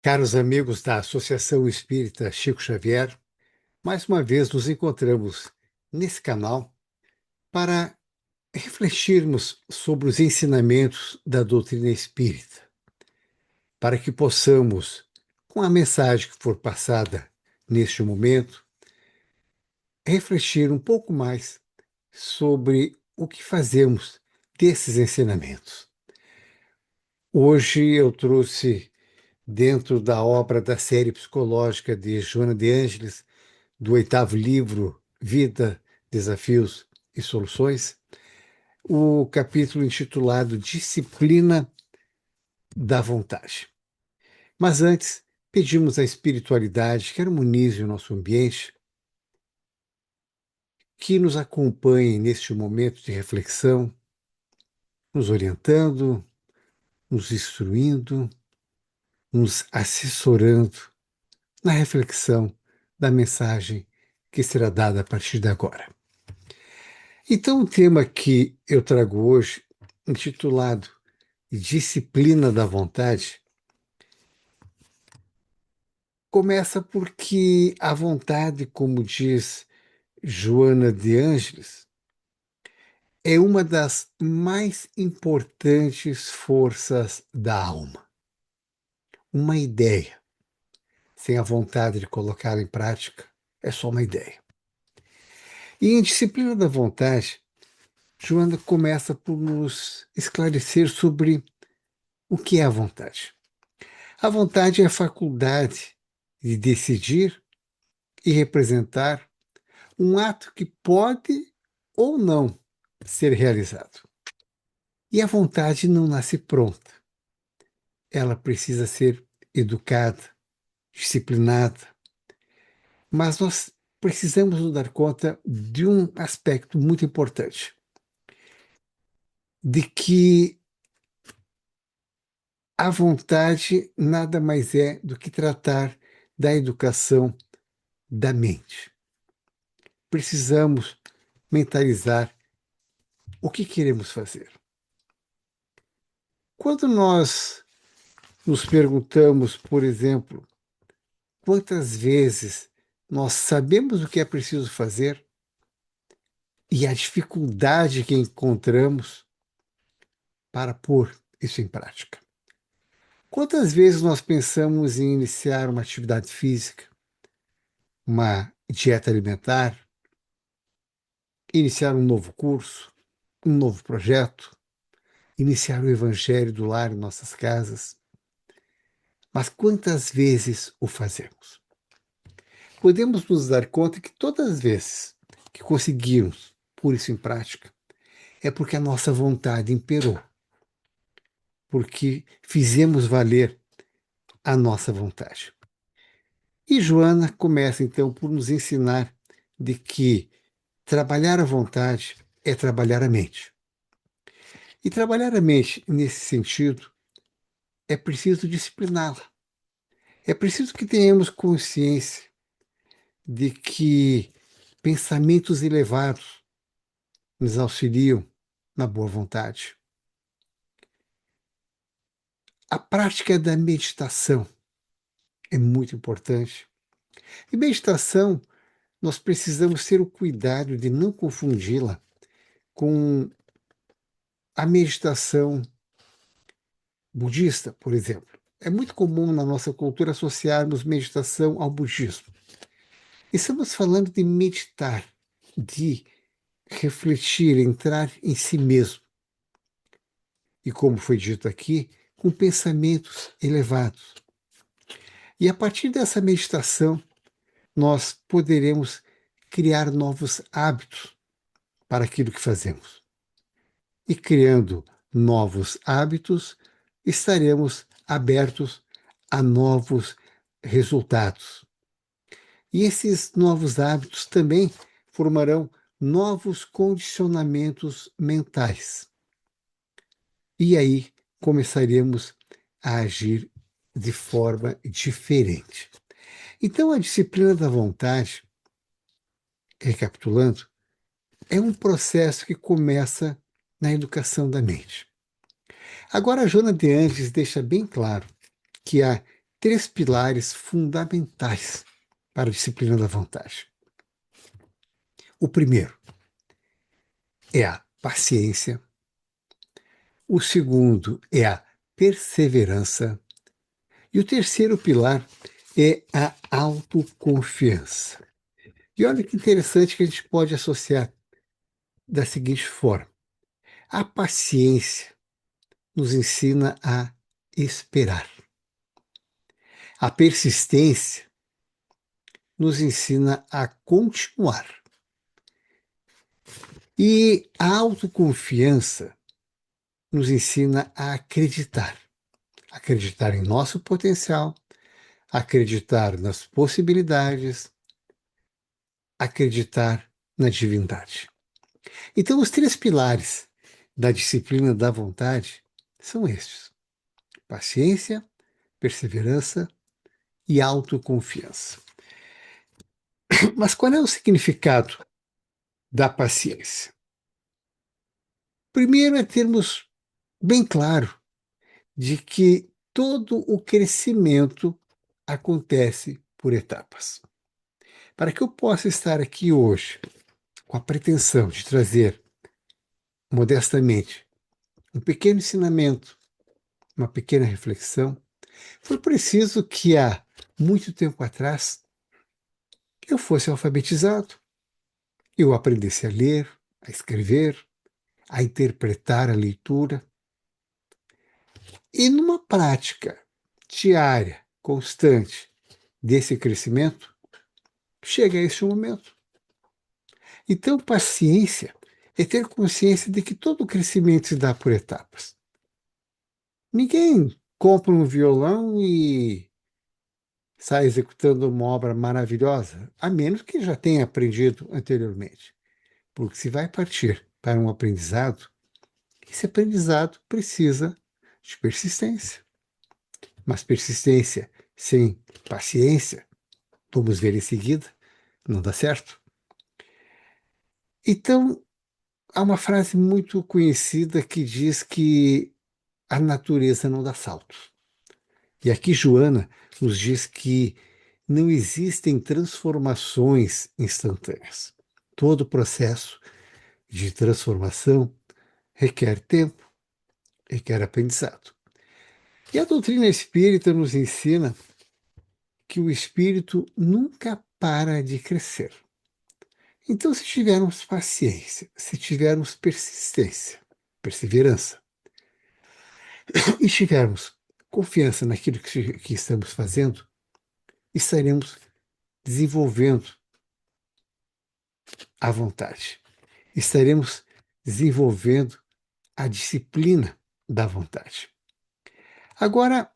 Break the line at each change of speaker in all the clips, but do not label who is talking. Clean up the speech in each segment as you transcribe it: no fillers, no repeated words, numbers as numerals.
Caros amigos da Associação Espírita Chico Xavier, mais uma vez nos encontramos nesse canal para refletirmos sobre os ensinamentos da doutrina espírita, para que possamos, com a mensagem que for passada neste momento, refletir um pouco mais sobre o que fazemos desses ensinamentos. Hoje eu trouxe, dentro da obra da série psicológica de Joana de Ângeles, do oitavo livro, Vida, Desafios e Soluções, o capítulo intitulado Disciplina da Vontade. Mas antes, pedimos à espiritualidade que harmonize o nosso ambiente, que nos acompanhe neste momento de reflexão, nos orientando, nos instruindo, nos assessorando na reflexão da mensagem que será dada a partir de agora. Então, o tema que eu trago hoje, intitulado Disciplina da Vontade, começa porque a vontade, como diz Joana de Ângeles, é uma das mais importantes forças da alma. Uma ideia, sem a vontade de colocar em prática, é só uma ideia. E em Disciplina da Vontade, Joana começa por nos esclarecer sobre o que é a vontade. A vontade é a faculdade de decidir e representar um ato que pode ou não ser realizado. E a vontade não nasce pronta. Ela precisa ser educada, disciplinada. Mas nós precisamos nos dar conta de um aspecto muito importante, de que a vontade nada mais é do que tratar da educação da mente. Precisamos mentalizar o que queremos fazer. Quando nós nos perguntamos, por exemplo, quantas vezes nós sabemos o que é preciso fazer e a dificuldade que encontramos para pôr isso em prática. Quantas vezes nós pensamos em iniciar uma atividade física, uma dieta alimentar, iniciar um novo curso, um novo projeto, iniciar o evangelho do lar em nossas casas. Mas quantas vezes o fazemos? Podemos nos dar conta que todas as vezes que conseguimos pôr isso em prática, é porque a nossa vontade imperou, porque fizemos valer a nossa vontade. E Joana começa então por nos ensinar de que trabalhar a vontade é trabalhar a mente. E trabalhar a mente nesse sentido é preciso discipliná-la. É preciso que tenhamos consciência de que pensamentos elevados nos auxiliam na boa vontade. A prática da meditação é muito importante. E meditação, nós precisamos ter o cuidado de não confundi-la com a meditação budista, por exemplo. É muito comum na nossa cultura associarmos meditação ao budismo. Estamos falando de meditar, de refletir, entrar em si mesmo. E como foi dito aqui, com pensamentos elevados. E a partir dessa meditação, nós poderemos criar novos hábitos para aquilo que fazemos. E criando novos hábitos, estaremos abertos a novos resultados. E esses novos hábitos também formarão novos condicionamentos mentais. E aí começaremos a agir de forma diferente. Então, a disciplina da vontade, recapitulando, é um processo que começa na educação da mente. Agora, a Joana de Angeles deixa bem claro que a três pilares fundamentais para a disciplina da vontade. O primeiro é a paciência, o segundo é a perseverança e o terceiro pilar é a autoconfiança. E olha que interessante que a gente pode associar da seguinte forma: a paciência nos ensina a esperar, a persistência nos ensina a continuar e a autoconfiança nos ensina a acreditar. Acreditar em nosso potencial, acreditar nas possibilidades, acreditar na divindade. Então, os três pilares da disciplina da vontade são estes: paciência, perseverança e autoconfiança. Mas qual é o significado da paciência? Primeiro é termos bem claro de que todo o crescimento acontece por etapas. Para que eu possa estar aqui hoje com a pretensão de trazer modestamente um pequeno ensinamento, uma pequena reflexão, foi preciso que há muito tempo atrás eu fosse alfabetizado, eu aprendesse a ler, a escrever, a interpretar a leitura. E numa prática diária, constante desse crescimento, chega a este momento. Então, paciência é ter consciência de que todo crescimento se dá por etapas. Ninguém compra um violão e sai executando uma obra maravilhosa, a menos que já tenha aprendido anteriormente. Porque se vai partir para um aprendizado, esse aprendizado precisa de persistência. Mas persistência sem paciência, vamos ver em seguida, não dá certo. Então, há uma frase muito conhecida que diz que a natureza não dá saltos. E aqui Joana nos diz que não existem transformações instantâneas. Todo processo de transformação requer tempo, requer aprendizado. E a doutrina espírita nos ensina que o espírito nunca para de crescer. Então, se tivermos paciência, se tivermos persistência, perseverança, e tivermos confiança naquilo que estamos fazendo, estaremos desenvolvendo a vontade. Estaremos desenvolvendo a disciplina da vontade. Agora,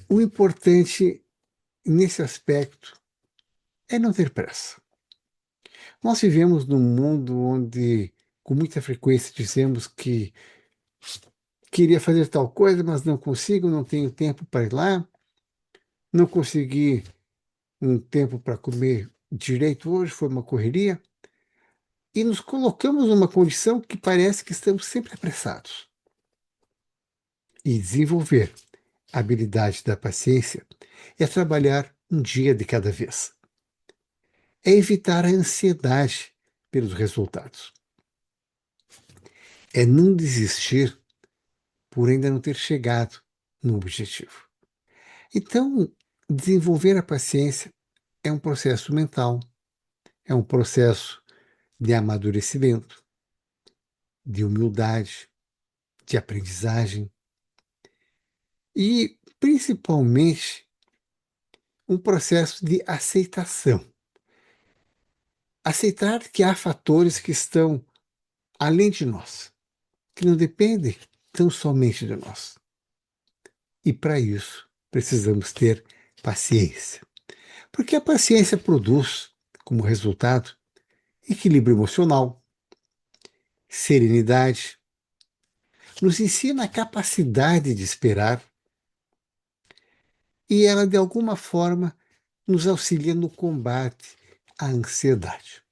o importante nesse aspecto é não ter pressa. Nós vivemos num mundo onde, com muita frequência, dizemos que queria fazer tal coisa, mas não consigo, não tenho tempo para ir lá, não consegui um tempo para comer direito hoje, foi uma correria, e nos colocamos numa condição que parece que estamos sempre apressados. E desenvolver a habilidade da paciência é trabalhar um dia de cada vez. É evitar a ansiedade pelos resultados. É não desistir por ainda não ter chegado no objetivo. Então, desenvolver a paciência é um processo mental, é um processo de amadurecimento, de humildade, de aprendizagem e, principalmente, um processo de aceitação. Aceitar que há fatores que estão além de nós, que não dependem tão somente de nós. E para isso, precisamos ter paciência. Porque a paciência produz, como resultado, equilíbrio emocional, serenidade, nos ensina a capacidade de esperar e ela, de alguma forma, nos auxilia no combate à ansiedade.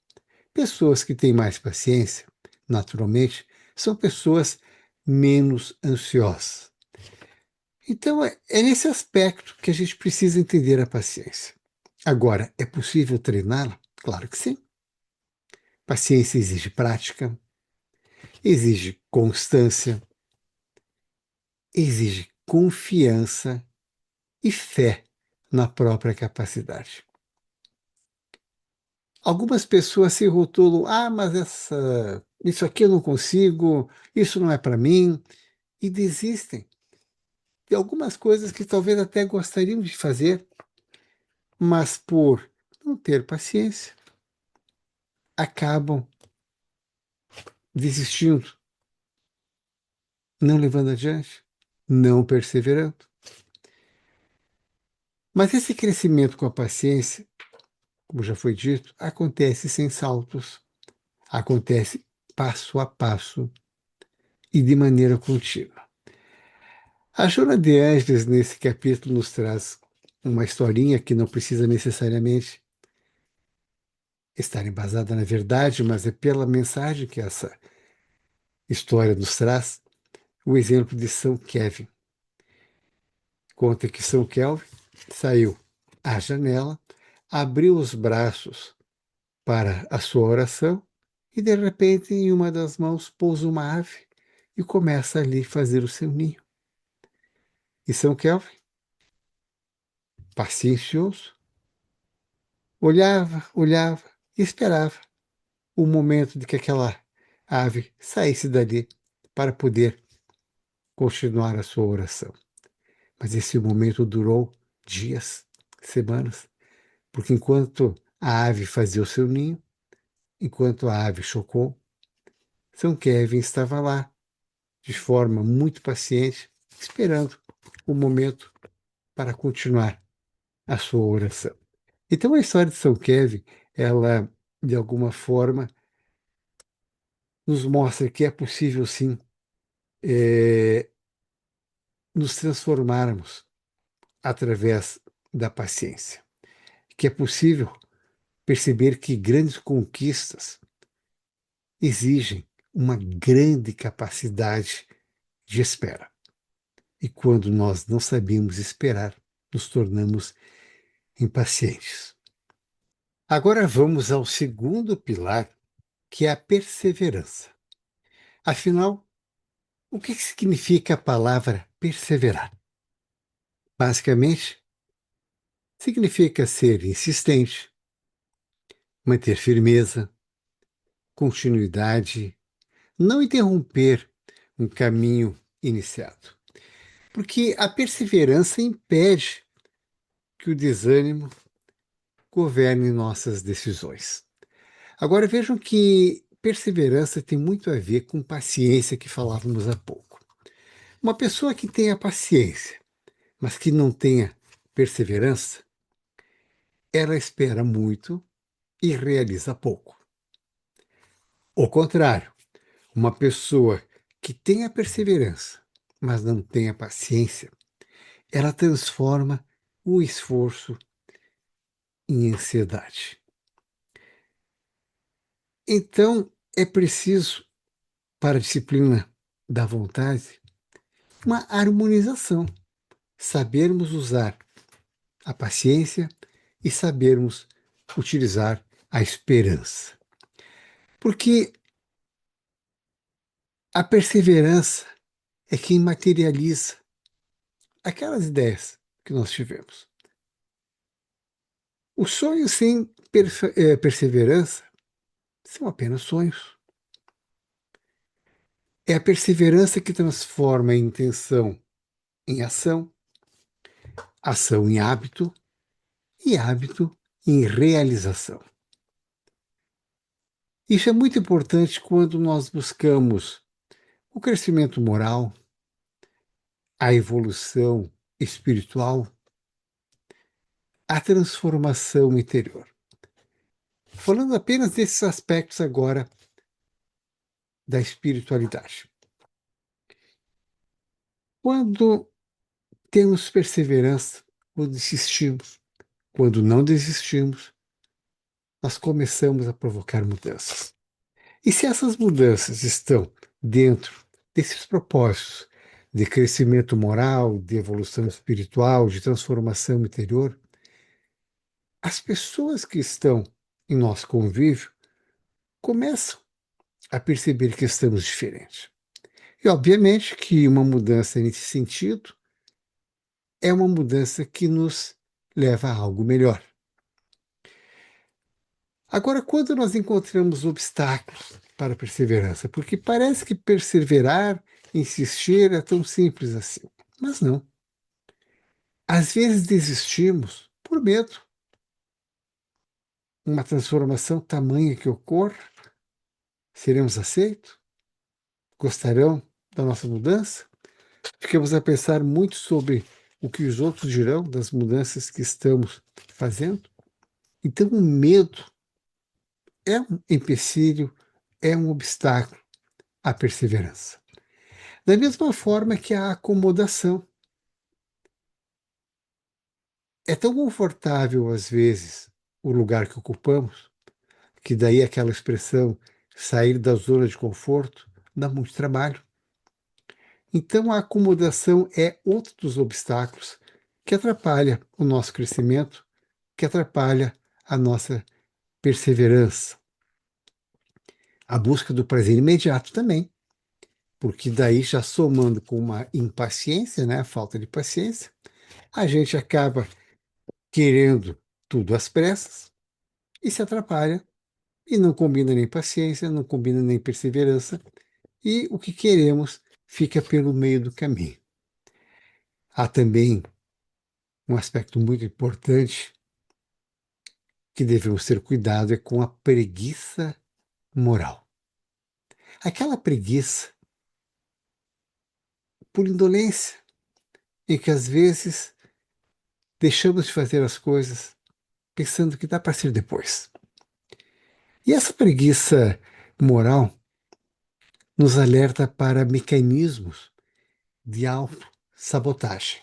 Pessoas que têm mais paciência, naturalmente, são pessoas menos ansiosas. Então, é nesse aspecto que a gente precisa entender a paciência. Agora, é possível treiná-la? Claro que sim. Paciência exige prática, exige constância, exige confiança e fé na própria capacidade. Algumas pessoas se rotulam, mas isso aqui eu não consigo, isso não é para mim, e desistem de algumas coisas que talvez até gostariam de fazer, mas por não ter paciência, acabam desistindo, não levando adiante, não perseverando. Mas esse crescimento com a paciência, como já foi dito, acontece sem saltos, acontece passo a passo e de maneira contínua. A Joana de Ângeles, nesse capítulo, nos traz uma historinha que não precisa necessariamente estar embasada na verdade, mas é pela mensagem que essa história nos traz, o exemplo de São Kevin. Conta que São Kevin saiu à janela, abriu os braços para a sua oração e, de repente, em uma das mãos pousa uma ave e começa ali a fazer o seu ninho. E São Kevin, paciencioso, olhava, olhava e esperava o momento de que aquela ave saísse dali para poder continuar a sua oração. Mas esse momento durou dias, semanas, porque enquanto a ave fazia o seu ninho, enquanto a ave chocou, São Kevin estava lá, de forma muito paciente, esperando o momento para continuar a sua oração. Então a história de São Kevin, ela, de alguma forma, nos mostra que é possível sim eh, nos transformarmos através da paciência, que é possível perceber que grandes conquistas exigem uma grande capacidade de espera. E quando nós não sabemos esperar, nos tornamos impacientes. Agora vamos ao segundo pilar, que é a perseverança. Afinal, o que significa a palavra perseverar? Basicamente, significa ser insistente, manter firmeza, continuidade, não interromper um caminho iniciado. Porque a perseverança impede que o desânimo governe nossas decisões. Agora vejam que perseverança tem muito a ver com paciência que falávamos há pouco. Uma pessoa que tenha paciência, mas que não tenha perseverança, ela espera muito e realiza pouco. O contrário, uma pessoa que tenha perseverança, mas não tenha paciência, ela transforma o esforço em ansiedade. Então, é preciso, para a disciplina da vontade, uma harmonização, sabermos usar a paciência e sabermos utilizar a esperança. Porque a perseverança é quem materializa aquelas ideias que nós tivemos. Os sonhos sem perseverança são apenas sonhos. É a perseverança que transforma a intenção em ação, ação em hábito e hábito em realização. Isso é muito importante quando nós buscamos o crescimento moral, a evolução espiritual, a transformação interior. Falando apenas desses aspectos agora da espiritualidade. Quando temos perseverança, quando insistimos, quando não desistimos, nós começamos a provocar mudanças. E se essas mudanças estão dentro desses propósitos de crescimento moral, de evolução espiritual, de transformação interior, as pessoas que estão em nosso convívio começam a perceber que estamos diferentes. E, obviamente, que uma mudança nesse sentido é uma mudança que nos leva a algo melhor. Agora, quando nós encontramos obstáculos para a perseverança, porque parece que perseverar, insistir é tão simples assim, mas não. Às vezes desistimos por medo. Uma transformação tamanha que ocorra, seremos aceitos? Gostarão da nossa mudança? Ficamos a pensar muito sobre o que os outros dirão das mudanças que estamos fazendo. Então, o medo é um empecilho, é um obstáculo à perseverança. Da mesma forma que a acomodação. É tão confortável, às vezes, o lugar que ocupamos, que daí aquela expressão sair da zona de conforto dá muito trabalho. Então, a acomodação é outro dos obstáculos que atrapalha o nosso crescimento, que atrapalha a nossa perseverança. A busca do prazer imediato também, porque daí já somando com uma impaciência, né, a falta de paciência, a gente acaba querendo tudo às pressas e se atrapalha e não combina nem paciência, não combina nem perseverança e o que queremos fica pelo meio do caminho. Há também um aspecto muito importante que devemos ter cuidado é com a preguiça moral. Aquela preguiça por indolência, em que às vezes deixamos de fazer as coisas pensando que dá para ser depois. E essa preguiça moral nos alerta para mecanismos de autossabotagem.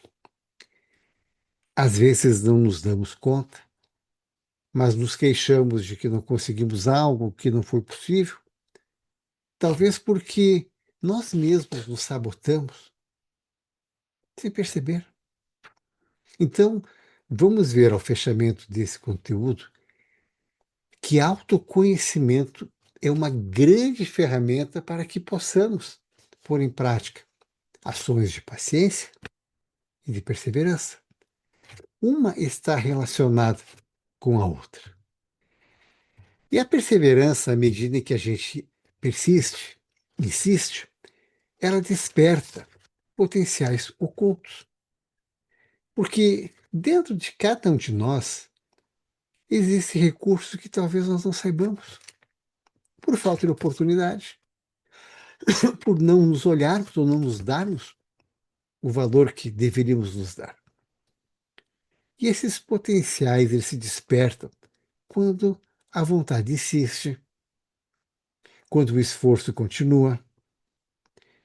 Às vezes não nos damos conta, mas nos queixamos de que não conseguimos algo que não foi possível, talvez porque nós mesmos nos sabotamos sem perceber. Então, vamos ver ao fechamento desse conteúdo que autoconhecimento é uma grande ferramenta para que possamos pôr em prática ações de paciência e de perseverança. Uma está relacionada com a outra. E a perseverança, à medida que a gente persiste, insiste, ela desperta potenciais ocultos. Porque dentro de cada um de nós existe recurso que talvez nós não saibamos, por falta de oportunidade, por não nos olharmos ou não nos darmos o valor que deveríamos nos dar. E esses potenciais eles se despertam quando a vontade insiste, quando o esforço continua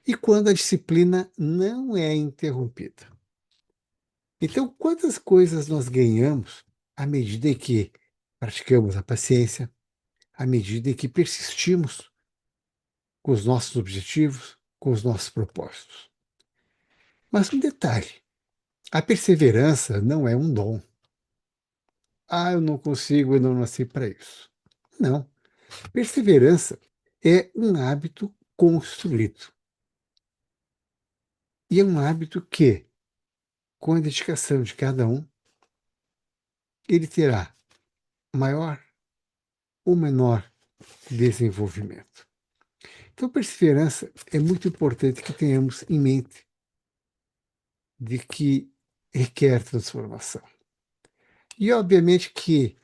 e quando a disciplina não é interrompida. Então, quantas coisas nós ganhamos à medida que praticamos a paciência, à medida que persistimos com os nossos objetivos, com os nossos propósitos. Mas um detalhe, a perseverança não é um dom. Ah, eu não consigo, eu não nasci para isso. Não. Perseverança é um hábito construído. E é um hábito que, com a dedicação de cada um, ele terá maior ou menor desenvolvimento. Então, perseverança é muito importante que tenhamos em mente de que requer transformação. E, obviamente, que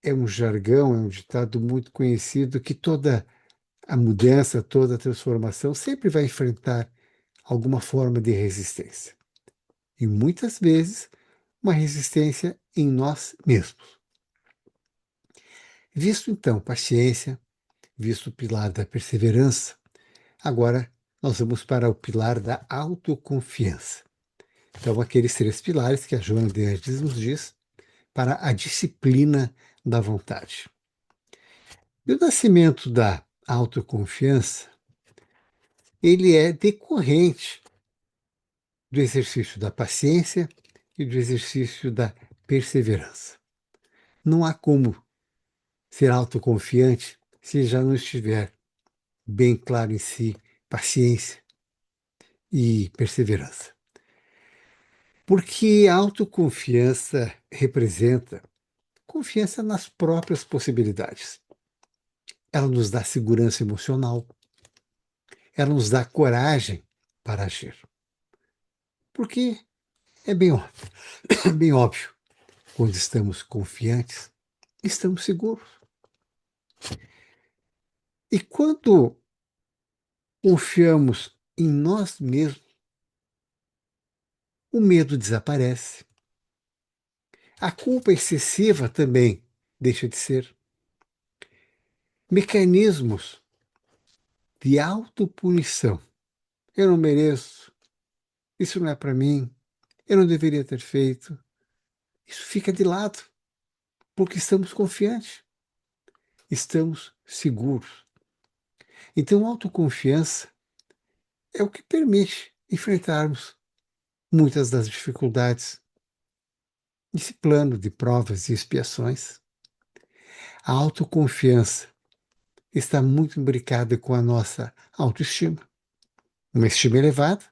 é um jargão, é um ditado muito conhecido que toda a mudança, toda a transformação sempre vai enfrentar alguma forma de resistência. E muitas vezes uma resistência em nós mesmos. Visto então paciência, visto o pilar da perseverança, agora nós vamos para o pilar da autoconfiança. Então, aqueles três pilares que a Joana de Angelis nos diz para a disciplina da vontade. E o nascimento da autoconfiança ele é decorrente do exercício da paciência e do exercício da perseverança. Não há como ser autoconfiante se já não estiver bem claro em si paciência e perseverança. Porque a autoconfiança representa confiança nas próprias possibilidades. Ela nos dá segurança emocional, ela nos dá coragem para agir. Porque é bem óbvio, bem óbvio, quando estamos confiantes, estamos seguros. E quando confiamos em nós mesmos, o medo desaparece. A culpa excessiva também deixa de ser. Mecanismos de autopunição. Eu não mereço, isso não é para mim, eu não deveria ter feito. Isso fica de lado, porque estamos confiantes, estamos seguros. Então, autoconfiança é o que permite enfrentarmos muitas das dificuldades nesse plano de provas e expiações. A autoconfiança está muito imbricada com a nossa autoestima. Uma estima elevada,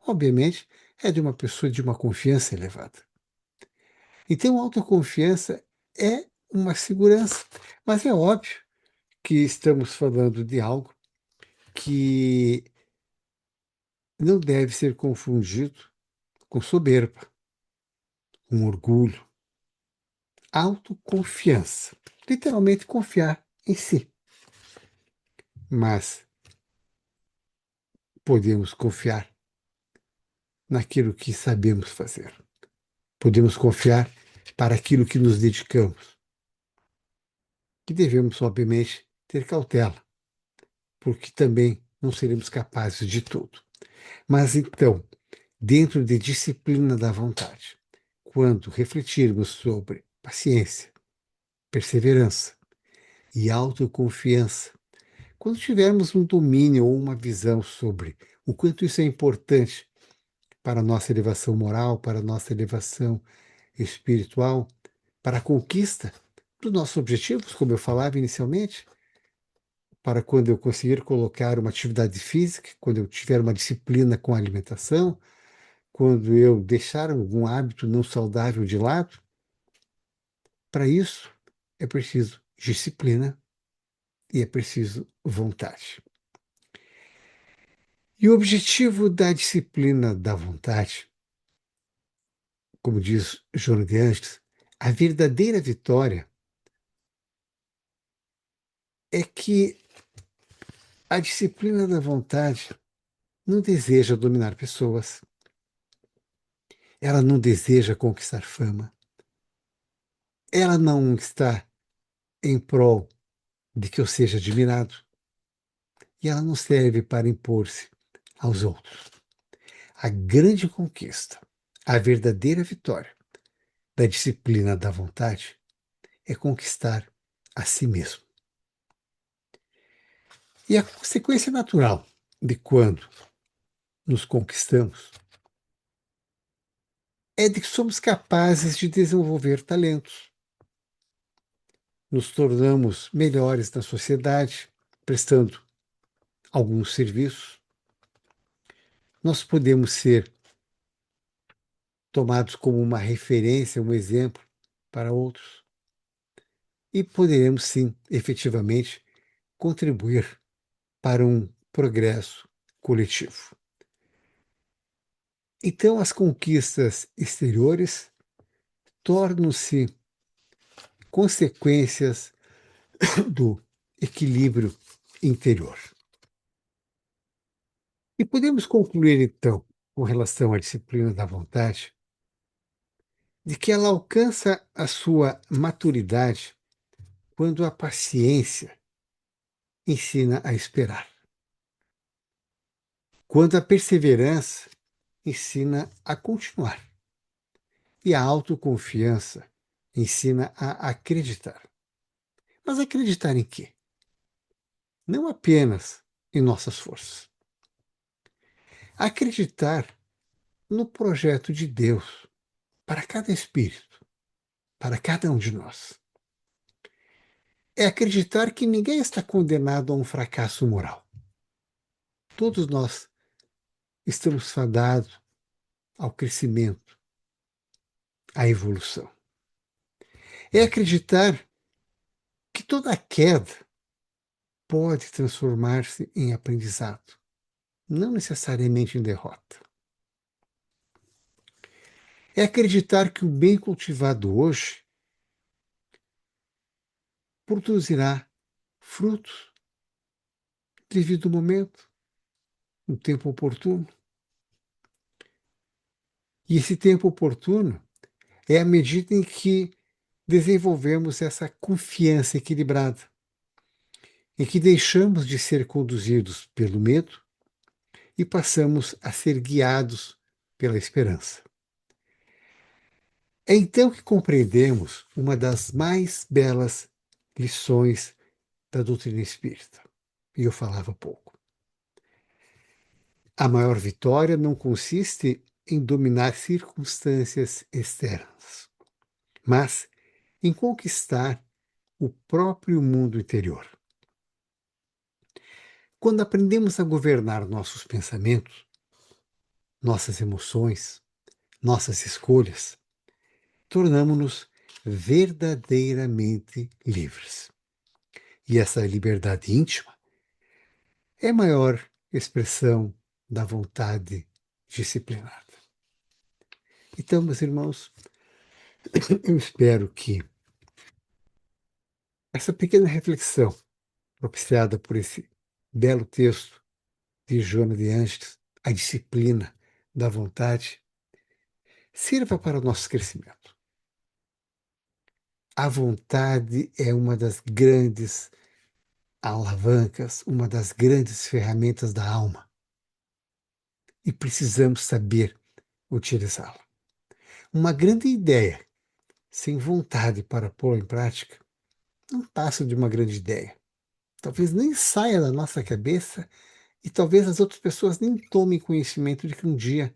obviamente, é de uma pessoa de uma confiança elevada. Então, a autoconfiança é uma segurança, mas é óbvio que estamos falando de algo que não deve ser confundido com soberba, com orgulho. Autoconfiança, literalmente confiar em si. Mas podemos confiar naquilo que sabemos fazer. Podemos confiar para aquilo que nos dedicamos. Que devemos, obviamente, ter cautela, porque também não seremos capazes de tudo. Mas então, dentro de disciplina da vontade, quando refletirmos sobre paciência, perseverança e autoconfiança, quando tivermos um domínio ou uma visão sobre o quanto isso é importante para a nossa elevação moral, para a nossa elevação espiritual, para a conquista dos nossos objetivos, como eu falava inicialmente, para quando eu conseguir colocar uma atividade física, quando eu tiver uma disciplina com a alimentação, quando eu deixar algum hábito não saudável de lado, para isso é preciso disciplina e é preciso vontade. E o objetivo da disciplina da vontade, como diz Joana de Ângeles, a verdadeira vitória é que a disciplina da vontade não deseja dominar pessoas, ela não deseja conquistar fama, ela não está em prol de que eu seja admirado e ela não serve para impor-se aos outros. A grande conquista, a verdadeira vitória da disciplina da vontade é conquistar a si mesmo. E a consequência natural de quando nos conquistamos é de que somos capazes de desenvolver talentos. Nos tornamos melhores na sociedade, prestando alguns serviços. Nós podemos ser tomados como uma referência, um exemplo para outros. E poderemos, sim, efetivamente, contribuir para um progresso coletivo. Então, as conquistas exteriores tornam-se consequências do equilíbrio interior. E podemos concluir, então, com relação à disciplina da vontade, de que ela alcança a sua maturidade quando a paciência ensina a esperar, quando a perseverança ensina a continuar e a autoconfiança ensina a acreditar. Mas acreditar em quê? Não apenas em nossas forças, Acreditar no projeto de Deus para cada espírito, para cada um de nós. É acreditar que ninguém está condenado a um fracasso moral. Todos nós estamos fadados ao crescimento, à evolução. É acreditar que toda queda pode transformar-se em aprendizado, não necessariamente em derrota. É acreditar que o bem cultivado hoje produzirá frutos devido ao momento, no tempo oportuno. E esse tempo oportuno é a medida em que desenvolvemos essa confiança equilibrada, em que deixamos de ser conduzidos pelo medo e passamos a ser guiados pela esperança. É então que compreendemos uma das mais belas lições da doutrina espírita. E eu falava pouco. A maior vitória não consiste em dominar circunstâncias externas, mas em conquistar o próprio mundo interior. Quando aprendemos a governar nossos pensamentos, nossas emoções, nossas escolhas, tornamos-nos verdadeiramente livres. E essa liberdade íntima é a maior expressão da vontade disciplinada. Então, meus irmãos, eu espero que essa pequena reflexão propiciada por esse belo texto de Joana de Ângeles, a disciplina da vontade, sirva para o nosso crescimento. A vontade é uma das grandes alavancas, uma das grandes ferramentas da alma. E precisamos saber utilizá-la. Uma grande ideia, sem vontade para pôr em prática, não passa de uma grande ideia. Talvez nem saia da nossa cabeça e talvez as outras pessoas nem tomem conhecimento de que um dia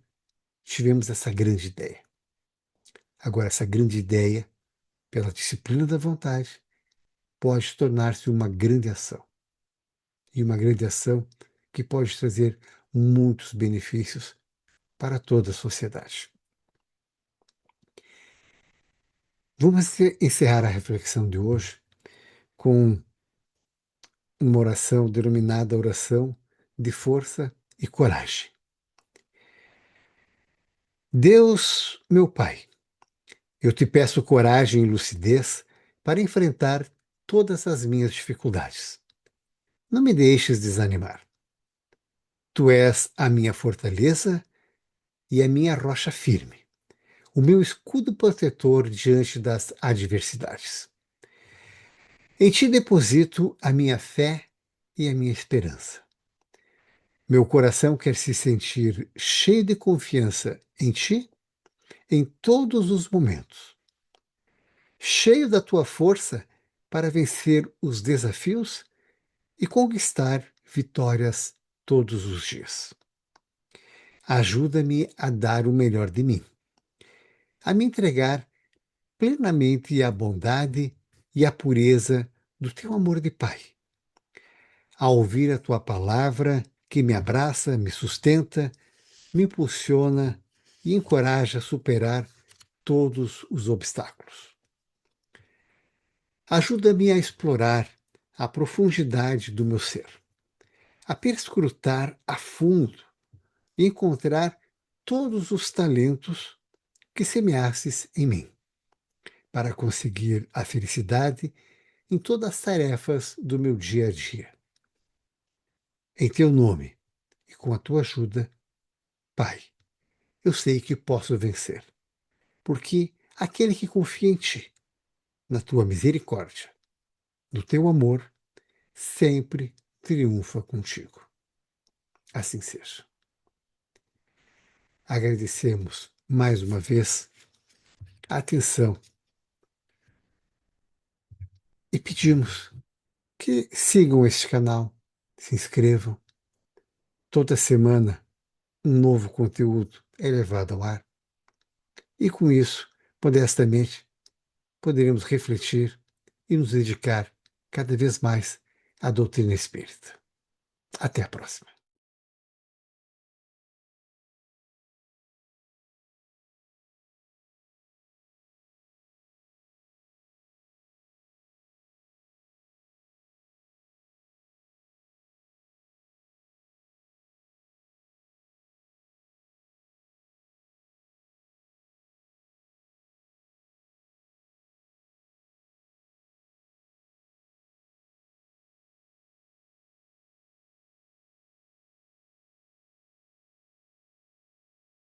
tivemos essa grande ideia. Agora, essa grande ideia, pela disciplina da vontade, pode tornar-se uma grande ação. E uma grande ação que pode trazer muitos benefícios para toda a sociedade. Vamos encerrar a reflexão de hoje com uma oração denominada oração de força e coragem. Deus, meu Pai, eu te peço coragem e lucidez para enfrentar todas as minhas dificuldades. Não me deixes desanimar. Tu és a minha fortaleza e a minha rocha firme, o meu escudo protetor diante das adversidades. Em ti deposito a minha fé e a minha esperança. Meu coração quer se sentir cheio de confiança em ti em todos os momentos, cheio da tua força para vencer os desafios e conquistar vitórias todos os dias. Ajuda-me a dar o melhor de mim, a me entregar plenamente à bondade e à pureza do teu amor de Pai, a ouvir a tua palavra que me abraça, me sustenta, me impulsiona e encoraja a superar todos os obstáculos. Ajuda-me a explorar a profundidade do meu ser, a perscrutar a fundo e encontrar todos os talentos que semeasses em mim, para conseguir a felicidade em todas as tarefas do meu dia a dia. Em teu nome e com a tua ajuda, Pai, eu sei que posso vencer, porque aquele que confia em ti, na tua misericórdia, no teu amor, sempre triunfa contigo. Assim seja. Agradecemos mais uma vez a atenção e pedimos que sigam este canal, se inscrevam. Toda semana um novo conteúdo é levado ao ar. E com isso, modestamente, poderemos refletir e nos dedicar cada vez mais à doutrina espírita. Até a próxima.